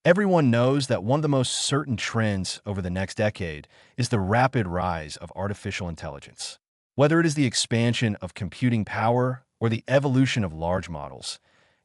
Everyone knows that one of the most certain trends over the next decade is the rapid rise of artificial intelligence. Whether it is the expansion of computing power or the evolution of large models,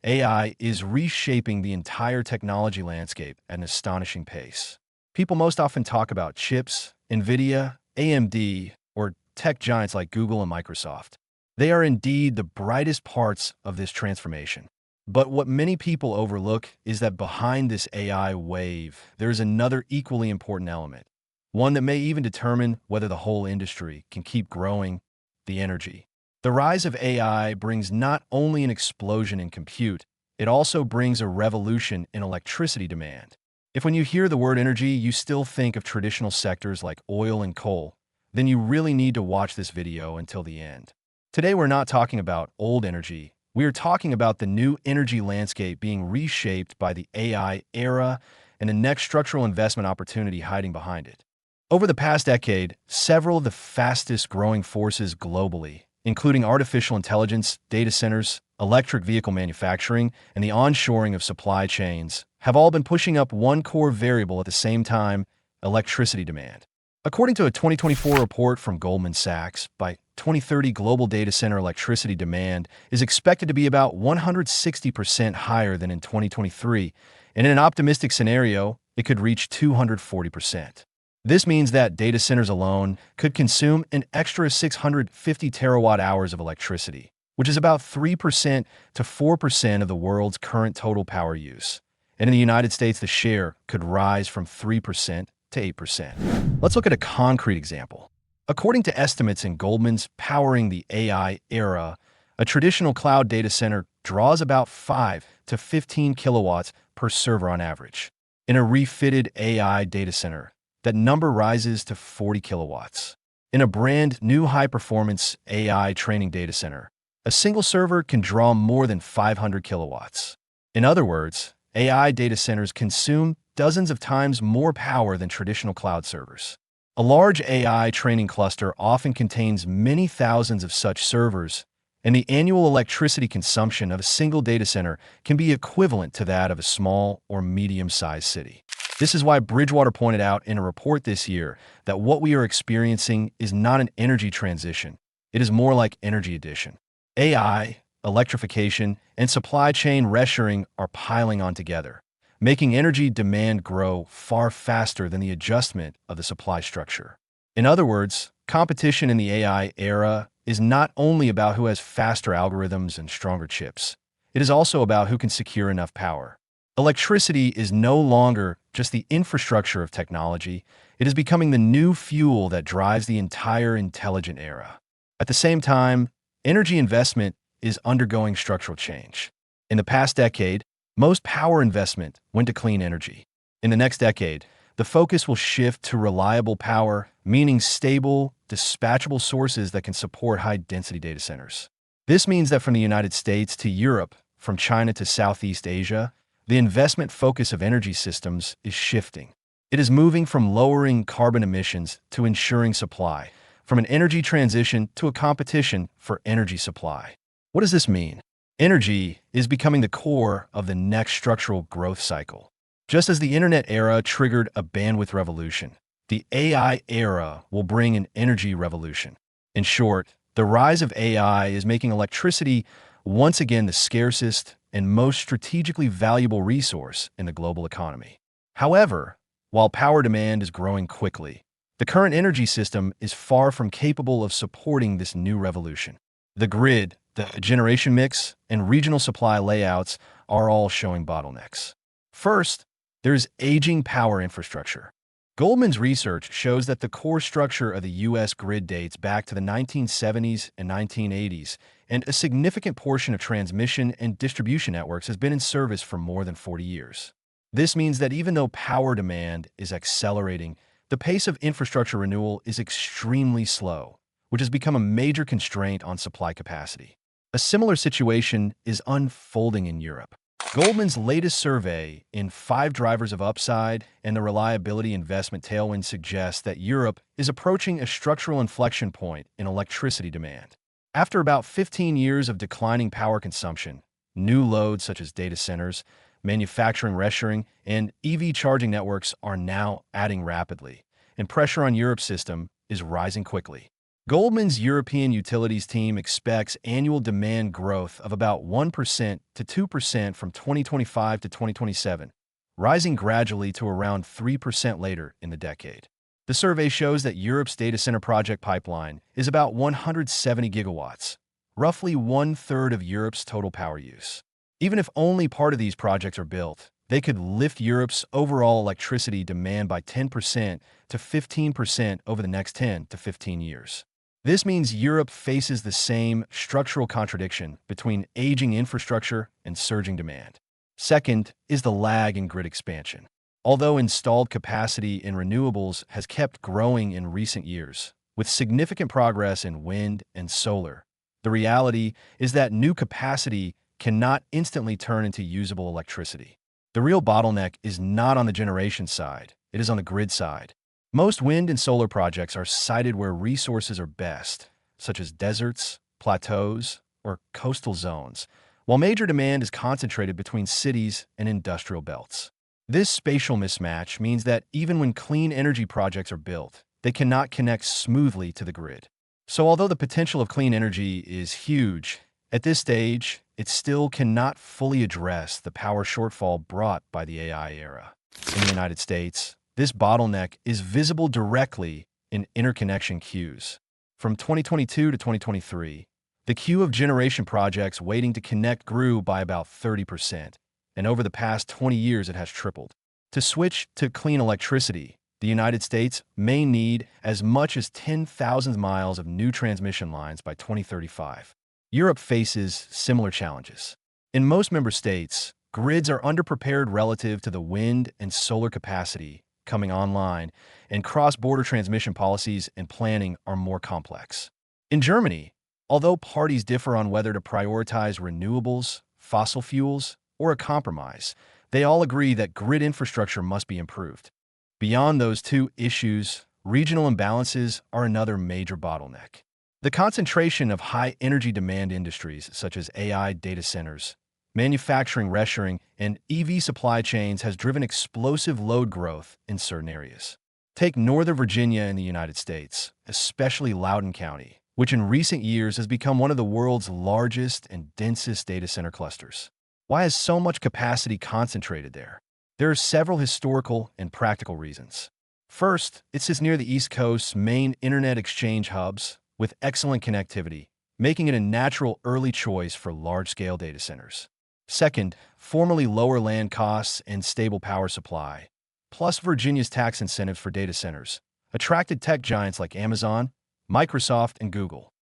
AI is reshaping the entire technology landscape at an astonishing pace. People most often talk about chips, NVIDIA, AMD, or tech giants like Google and Microsoft. They are indeed the brightest parts of this transformation. But what many people overlook is that behind this AI wave, there is another equally important element, one that may even determine whether the whole industry can keep growing: the energy. The rise of AI brings not only an explosion in compute, it also brings a revolution in electricity demand. If when you hear the word energy, you still think of traditional sectors like oil and coal, then you really need to watch this video until the end. Today, we're not talking about old energy. We are talking about the new energy landscape being reshaped by the AI era and the next structural investment opportunity hiding behind it. Over the past decade, several of the fastest growing forces globally, including artificial intelligence, data centers, electric vehicle manufacturing, and the onshoring of supply chains, have all been pushing up one core variable at the same time: electricity demand. According to a 2024 report from Goldman Sachs, by 2030, global data center electricity demand is expected to be about 160% higher than in 2023, and in an optimistic scenario, it could reach 240%. This means that data centers alone could consume an extra 650 terawatt-hours of electricity, which is about 3% to 4% of the world's current total power use. And in the United States, the share could rise from 3% to 8%. Let's look at a concrete example. According to estimates in Goldman's Powering the AI Era, a traditional cloud data center draws about 5 to 15 kilowatts per server on average. In a refitted AI data center, that number rises to 40 kilowatts. In a brand new high-performance AI training data center, a single server can draw more than 500 kilowatts. In other words, AI data centers consume dozens of times more power than traditional cloud servers. A large AI training cluster often contains many thousands of such servers, and the annual electricity consumption of a single data center can be equivalent to that of a small or medium-sized city. This is why Bridgewater pointed out in a report this year that what we are experiencing is not an energy transition. It is more like energy addition. AI, electrification, and supply chain reshoring are piling on together, making energy demand grow far faster than the adjustment of the supply structure. In other words, competition in the AI era is not only about who has faster algorithms and stronger chips. It is also about who can secure enough power. Electricity is no longer just the infrastructure of technology. It is becoming the new fuel that drives the entire intelligent era. At the same time, energy investment is undergoing structural change. In the past decade, most power investment went to clean energy. In the next decade, the focus will shift to reliable power, meaning stable, dispatchable sources that can support high-density data centers. This means that from the United States to Europe, from China to Southeast Asia, the investment focus of energy systems is shifting. It is moving from lowering carbon emissions to ensuring supply, from an energy transition to a competition for energy supply. What does this mean? Energy is becoming the core of the next structural growth cycle. Just as the internet era triggered a bandwidth revolution, the AI era will bring an energy revolution. In short, the rise of AI is making electricity once again the scarcest and most strategically valuable resource in the global economy. However, while power demand is growing quickly, the current energy system is far from capable of supporting this new revolution. The grid, the generation mix, and regional supply layouts are all showing bottlenecks. First, there's aging power infrastructure. Goldman's research shows that the core structure of the U.S. grid dates back to the 1970s and 1980s, and a significant portion of transmission and distribution networks has been in service for more than 40 years. This means that even though power demand is accelerating, the pace of infrastructure renewal is extremely slow, which has become a major constraint on supply capacity. A similar situation is unfolding in Europe. Goldman's latest survey in 5 Drivers of Upside and the Reliability Investment Tailwind suggests that Europe is approaching a structural inflection point in electricity demand. After about 15 years of declining power consumption, new loads such as data centers manufacturing reshoring, and EV charging networks are now adding rapidly, and pressure on Europe's system is rising quickly. Goldman's European utilities team expects annual demand growth of about 1% to 2% from 2025 to 2027, rising gradually to around 3% later in the decade. The survey shows that Europe's data center project pipeline is about 170 gigawatts, roughly one-third of Europe's total power use. Even if only part of these projects are built, they could lift Europe's overall electricity demand by 10% to 15% over the next 10 to 15 years. This means Europe faces the same structural contradiction between aging infrastructure and surging demand. Second is the lag in grid expansion. Although installed capacity in renewables has kept growing in recent years, with significant progress in wind and solar, the reality is that new capacity cannot instantly turn into usable electricity. The real bottleneck is not on the generation side, it is on the grid side. Most wind and solar projects are sited where resources are best, such as deserts, plateaus, or coastal zones, while major demand is concentrated between cities and industrial belts. This spatial mismatch means that even when clean energy projects are built, they cannot connect smoothly to the grid. So although the potential of clean energy is huge, at this stage, it still cannot fully address the power shortfall brought by the AI era. In the United States, this bottleneck is visible directly in interconnection queues. From 2022 to 2023, the queue of generation projects waiting to connect grew by about 30%, and over the past 20 years it has tripled. To switch to clean electricity, the United States may need as much as 10,000 miles of new transmission lines by 2035. Europe faces similar challenges. In most member states, grids are underprepared relative to the wind and solar capacity coming online, and cross-border transmission policies and planning are more complex. In Germany, although parties differ on whether to prioritize renewables, fossil fuels, or a compromise, they all agree that grid infrastructure must be improved. Beyond those two issues, regional imbalances are another major bottleneck. The concentration of high-energy demand industries such as AI data centers, manufacturing reshoring, and EV supply chains has driven explosive load growth in certain areas. Take Northern Virginia in the United States, especially Loudoun County, which in recent years has become one of the world's largest and densest data center clusters. Why is so much capacity concentrated there? There are several historical and practical reasons. First, it sits near the East Coast's main internet exchange hubs, with excellent connectivity, making it a natural early choice for large-scale data centers. Second, formerly lower land costs and stable power supply, plus Virginia's tax incentives for data centers, attracted tech giants like Amazon, Microsoft, and Google.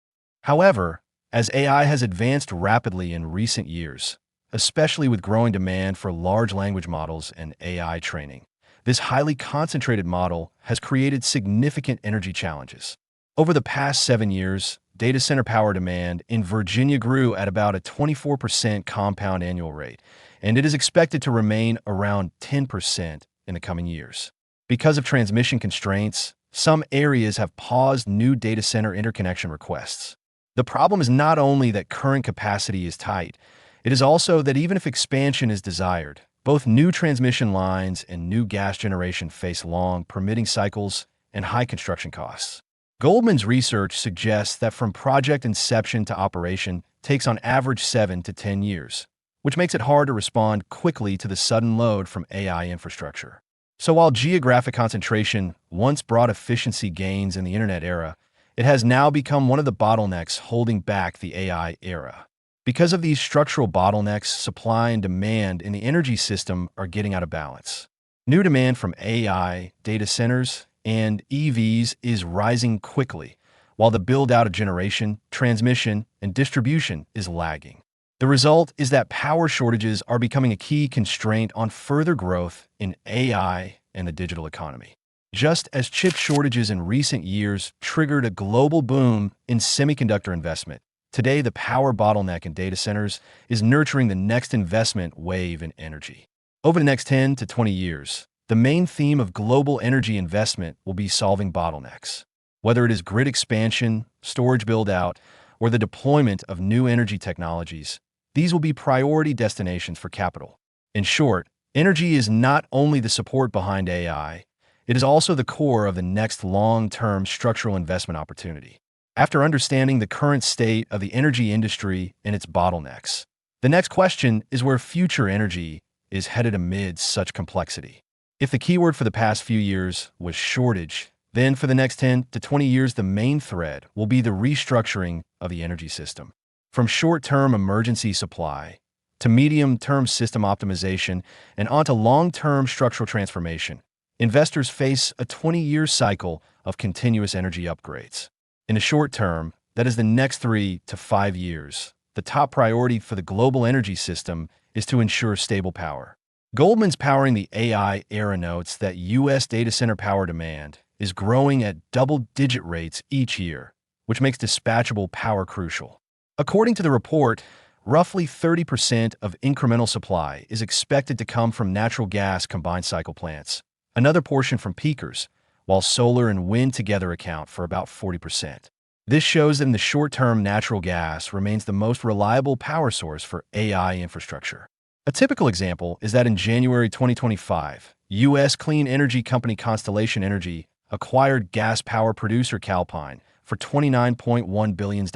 However, as AI has advanced rapidly in recent years, especially with growing demand for large language models and AI training, this highly concentrated model has created significant energy challenges. Over the past 7 years, data center power demand in Virginia grew at about a 24% compound annual rate, and it is expected to remain around 10% in the coming years. Because of transmission constraints, some areas have paused new data center interconnection requests. The problem is not only that current capacity is tight, it is also that even if expansion is desired, both new transmission lines and new gas generation face long permitting cycles and high construction costs. Goldman's research suggests that from project inception to operation takes on average 7 to 10 years, which makes it hard to respond quickly to the sudden load from AI infrastructure. So while geographic concentration once brought efficiency gains in the internet era, it has now become one of the bottlenecks holding back the AI era. Because of these structural bottlenecks, supply and demand in the energy system are getting out of balance. New demand from AI, data centers, and EVs is rising quickly, while the build-out of generation, transmission, and distribution is lagging. The result is that power shortages are becoming a key constraint on further growth in AI and the digital economy. Just as chip shortages in recent years triggered a global boom in semiconductor investment, today the power bottleneck in data centers is nurturing the next investment wave in energy. Over the next 10 to 20 years, the main theme of global energy investment will be solving bottlenecks. Whether it is grid expansion, storage build-out, or the deployment of new energy technologies, these will be priority destinations for capital. In short, energy is not only the support behind AI, it is also the core of the next long-term structural investment opportunity. After understanding the current state of the energy industry and its bottlenecks, the next question is where future energy is headed amid such complexity. If the keyword for the past few years was shortage, then for the next 10 to 20 years, the main thread will be the restructuring of the energy system. From short-term emergency supply to medium-term system optimization and onto long-term structural transformation, investors face a 20-year cycle of continuous energy upgrades. In the short term, that is the next 3 to 5 years, the top priority for the global energy system is to ensure stable power. Goldman's powering the AI era notes that U.S. data center power demand is growing at double-digit rates each year, which makes dispatchable power crucial. According to the report, roughly 30% of incremental supply is expected to come from natural gas combined cycle plants, another portion from peakers, while solar and wind together account for about 40%. This shows that in the short term, natural gas remains the most reliable power source for AI infrastructure. A typical example is that in January 2025, U.S. clean energy company Constellation Energy acquired gas power producer Calpine for $29.1 billion,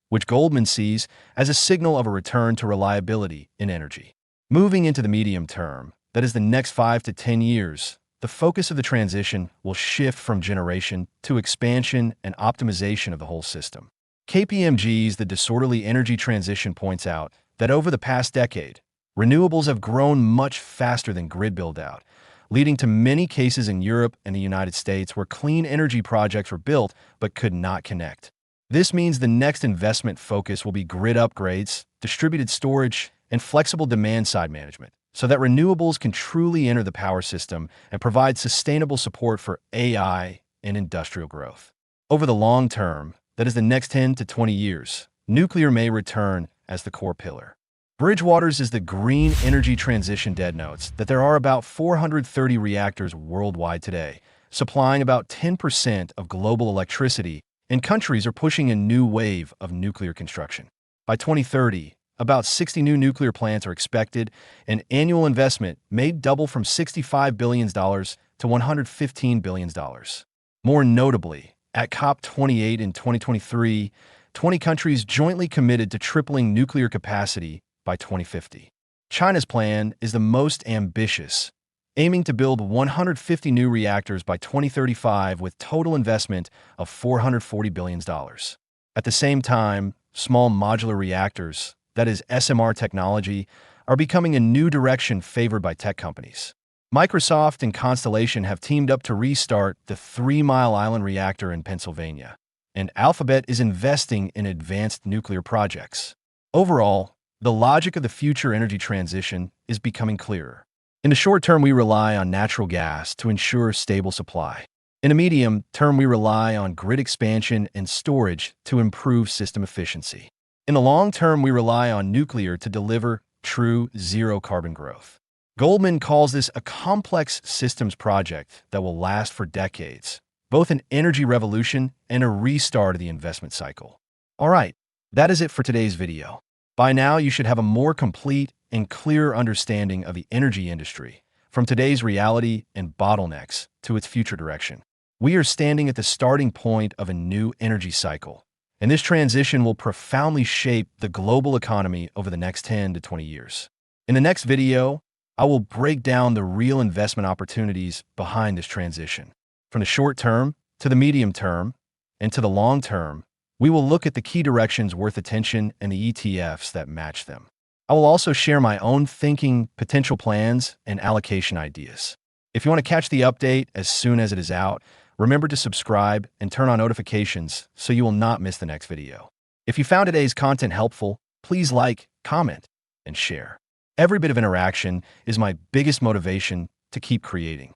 which Goldman sees as a signal of a return to reliability in energy. Moving into the medium term, that is the next 5 to 10 years, the focus of the transition will shift from generation to expansion and optimization of the whole system. KPMG's The Disorderly Energy Transition points out that over the past decade, renewables have grown much faster than grid build-out, leading to many cases in Europe and the United States where clean energy projects were built but could not connect. This means the next investment focus will be grid upgrades, distributed storage, and flexible demand-side management, so that renewables can truly enter the power system and provide sustainable support for AI and industrial growth. Over the long term, that is the next 10 to 20 years, nuclear may return as the core pillar. Bridgewater's is the green energy transition dead notes that there are about 430 reactors worldwide today, supplying about 10% of global electricity, and countries are pushing a new wave of nuclear construction. By 2030, about 60 new nuclear plants are expected, and annual investment may double from $65 billion to $115 billion. More notably, at COP28 in 2023, 20 countries jointly committed to tripling nuclear capacity by 2050. China's plan is the most ambitious, aiming to build 150 new reactors by 2035 with total investment of $440 billion. At the same time, small modular reactors, that is SMR technology, are becoming a new direction favored by tech companies. Microsoft and Constellation have teamed up to restart the 3 Mile Island reactor in Pennsylvania, and Alphabet is investing in advanced nuclear projects. Overall, the logic of the future energy transition is becoming clearer. In the short term, we rely on natural gas to ensure stable supply. In the medium term, we rely on grid expansion and storage to improve system efficiency. In the long term, we rely on nuclear to deliver true zero-carbon growth. Goldman calls this a complex systems project that will last for decades, both an energy revolution and a restart of the investment cycle. All right, that is it for today's video. By now, you should have a more complete and clearer understanding of the energy industry, from today's reality and bottlenecks to its future direction. We are standing at the starting point of a new energy cycle, and this transition will profoundly shape the global economy over the next 10 to 20 years. In the next video, I will break down the real investment opportunities behind this transition. From the short term to the medium term and to the long term, we will look at the key directions worth attention and the ETFs that match them. I will also share my own thinking, potential plans, and allocation ideas. If you want to catch the update as soon as it is out, remember to subscribe and turn on notifications so you will not miss the next video. If you found today's content helpful, please like, comment, and share. Every bit of interaction is my biggest motivation to keep creating.